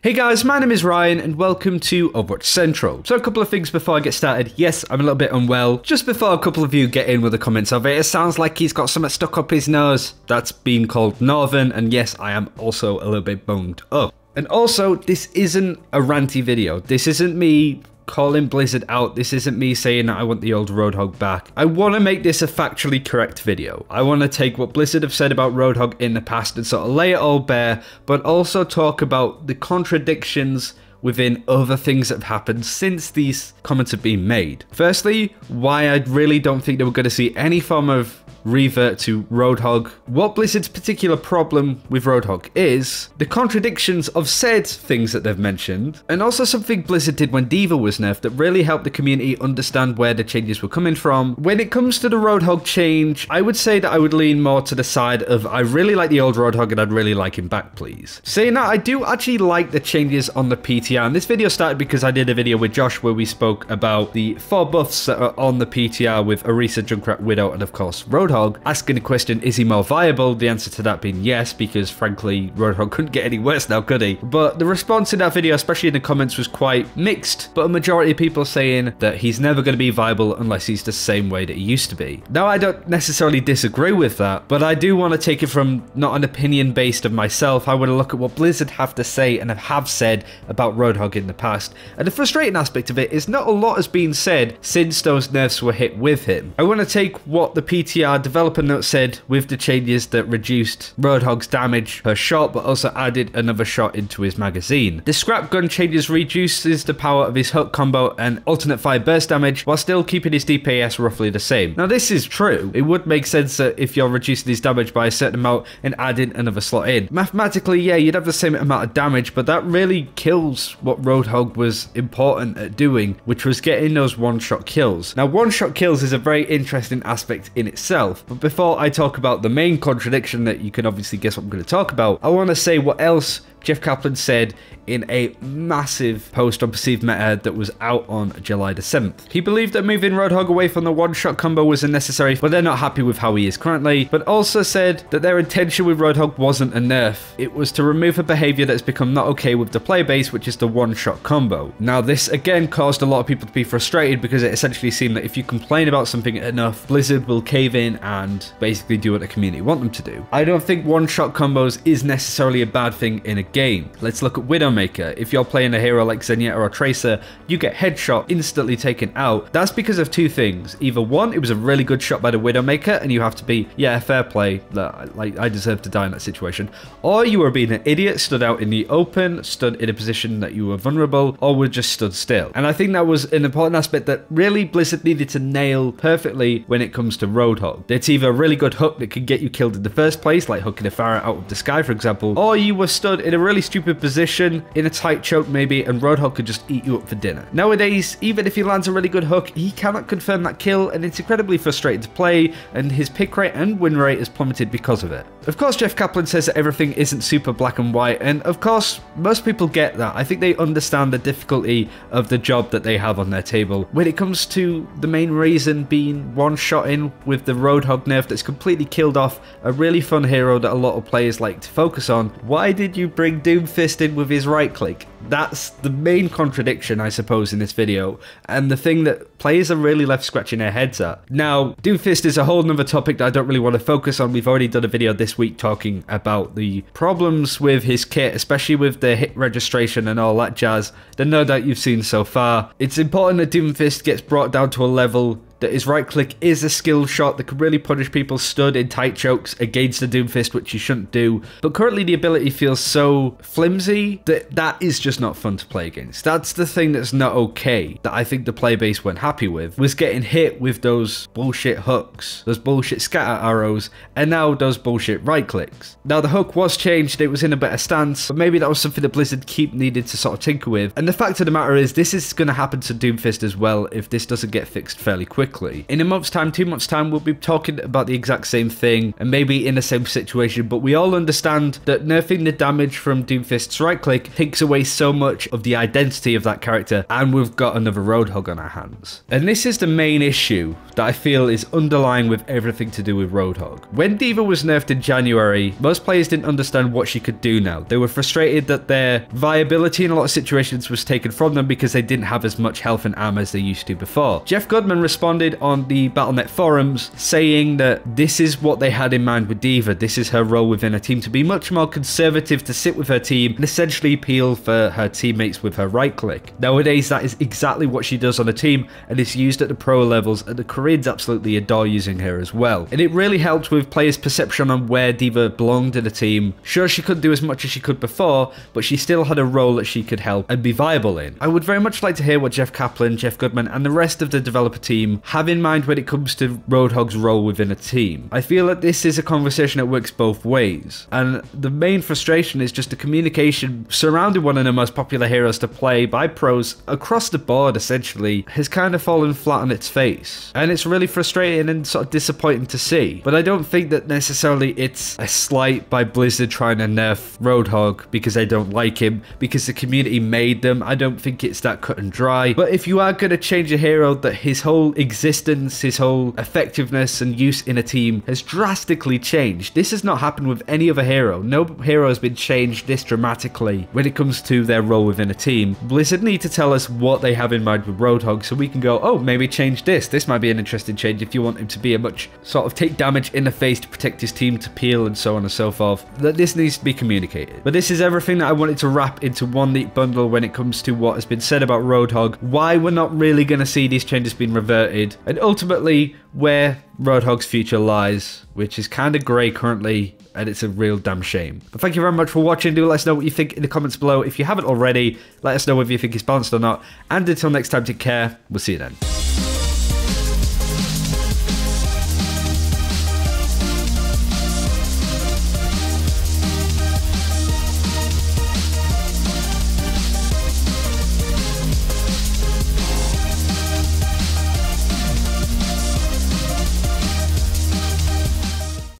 Hey guys, my name is Ryan and welcome to Overwatch Central. So a couple of things before I get started. Yes, I'm a little bit unwell. Just before a couple of you get in with the comments of it sounds like he's got something stuck up his nose. That's being called Northern, and yes, I am also a little bit bunged up. And also, this isn't a ranty video. This isn't me calling Blizzard out. This isn't me saying that I want the old Roadhog back. I want to make this a factually correct video. I want to take what Blizzard have said about Roadhog in the past and sort of lay it all bare, but also talk about the contradictions within other things that have happened since these comments have been made. Firstly, why I really don't think that we're going to see any form of revert to Roadhog. What Blizzard's particular problem with Roadhog is the contradictions of said things that they've mentioned, and also something Blizzard did when D.Va was nerfed that really helped the community understand where the changes were coming from. When it comes to the Roadhog change, I would say that I would lean more to the side of I really like the old Roadhog and I'd really like him back, please. Saying that, I do actually like the changes on the PTR, and this video started because I did a video with Josh where we spoke about the 4 buffs that are on the PTR with Orisa, Junkrat, Widow, and of course Roadhog. Asking the question, is he more viable? The answer to that being yes, because frankly, Roadhog couldn't get any worse now, could he? But the response in that video, especially in the comments, was quite mixed, but a majority of people saying that he's never going to be viable unless he's the same way that he used to be. Now, I don't necessarily disagree with that, but I do want to take it from not an opinion based of myself. I want to look at what Blizzard have to say and have said about Roadhog in the past. And the frustrating aspect of it is not a lot has been said since those nerfs were hit with him. I want to take what the PTR developer note said with the changes that reduced Roadhog's damage per shot, but also added another shot into his magazine. The scrap gun changes reduces the power of his hook combo and alternate fire burst damage, while still keeping his DPS roughly the same. Now, this is true. It would make sense that if you're reducing his damage by a certain amount and adding another slot in, mathematically, yeah, you'd have the same amount of damage, but that really kills what Roadhog was important at doing, which was getting those one-shot kills. Now, one-shot kills is a very interesting aspect in itself. But before I talk about the main contradiction that you can obviously guess what I'm going to talk about, I want to say what else Jeff Kaplan said in a massive post on Perceived Meta that was out on July the 7th. He believed that moving Roadhog away from the one-shot combo was unnecessary, but they're not happy with how he is currently, but also said that their intention with Roadhog wasn't a nerf. It was to remove a behavior that's become not okay with the player base, which is the one-shot combo. Now, this again caused a lot of people to be frustrated because it essentially seemed that if you complain about something enough, Blizzard will cave in and basically do what the community want them to do. I don't think one-shot combos is necessarily a bad thing in a game. Let's look at Widowmaker. If you're playing a hero like Zenyatta or Tracer, you get headshot, instantly taken out. That's because of 2 things. Either one, it was a really good shot by the Widowmaker and you have to be, yeah, fair play, like I deserve to die in that situation. Or you were being an idiot, stood out in the open, stood in a position that you were vulnerable, or were just stood still. And I think that was an important aspect that really Blizzard needed to nail perfectly when it comes to Roadhog. It's either a really good hook that could get you killed in the first place, like hooking a Pharah out of the sky, for example, or you were stood in a really stupid position, in a tight choke maybe, and Roadhog could just eat you up for dinner. Nowadays, even if he lands a really good hook, he cannot confirm that kill, and it's incredibly frustrating to play, and his pick rate and win rate has plummeted because of it. Of course, Jeff Kaplan says that everything isn't super black and white, and of course, most people get that. I think they understand the difficulty of the job that they have on their table. When it comes to the main reason being one-shot in with the Roadhog nerf that's completely killed off a really fun hero that a lot of players like to focus on, why did you bring Doomfist in with his right click? That's the main contradiction, I suppose, in this video, and the thing that players are really left scratching their heads at. Now, Doomfist is a whole nother topic that I don't really want to focus on. We've already done a video this week talking about the problems with his kit, especially with the hit registration and all that jazz, that no doubt you've seen so far. It's important that Doomfist gets brought down to a level that his right click is a skill shot that could really punish people stood in tight chokes against the Doomfist, which you shouldn't do. But currently the ability feels so flimsy that that is just not fun to play against. That's the thing that's not okay, that I think the player base weren't happy with, was getting hit with those bullshit hooks, those bullshit scatter arrows, and now those bullshit right clicks. Now, the hook was changed, it was in a better stance, but maybe that was something that Blizzard needed to sort of tinker with. And the fact of the matter is, this is going to happen to Doomfist as well if this doesn't get fixed fairly quickly. quickly. In a month's time, 2 months' time, we'll be talking about the exact same thing and maybe in the same situation, but we all understand that nerfing the damage from Doomfist's right click takes away so much of the identity of that character, and we've got another Roadhog on our hands. And this is the main issue that I feel is underlying with everything to do with Roadhog. When D.Va was nerfed in January, most players didn't understand what she could do now. They were frustrated that their viability in a lot of situations was taken from them because they didn't have as much health and ammo as they used to before. Jeff Goodman responded on the Battle.net forums saying that this is what they had in mind with D.Va. This is her role within a team, to be much more conservative, to sit with her team and essentially peel for her teammates with her right click. Nowadays, that is exactly what she does on a team, and it's used at the pro levels, and the Koreans absolutely adore using her as well. And it really helped with players' perception on where D.Va belonged in the team. Sure, she couldn't do as much as she could before, but she still had a role that she could help and be viable in. I would very much like to hear what Jeff Kaplan, Jeff Goodman, and the rest of the developer team have in mind when it comes to Roadhog's role within a team. I feel that this is a conversation that works both ways, and the main frustration is just the communication surrounding one of the most popular heroes to play by pros across the board, essentially, has kind of fallen flat on its face. And it's really frustrating and sort of disappointing to see. But I don't think that necessarily it's a slight by Blizzard trying to nerf Roadhog because they don't like him, because the community made them. I don't think it's that cut and dry. But if you are going to change a hero that his whole existence, his whole effectiveness and use in a team has drastically changed, this has not happened with any other hero. No hero has been changed this dramatically when it comes to their role within a team. Blizzard need to tell us what they have in mind with Roadhog so we can go, oh, maybe change this. This might be an interesting change if you want him to be a much sort of take damage in the face to protect his team, to peel and so on and so forth. That this needs to be communicated. But this is everything that I wanted to wrap into one neat bundle when it comes to what has been said about Roadhog, why we're not really going to see these changes being reverted, and ultimately where Roadhog's future lies, which is kind of grey currently, and it's a real damn shame. But thank you very much for watching. Do let us know what you think in the comments below. If you haven't already, let us know whether you think it's balanced or not. And until next time, take care. We'll see you then.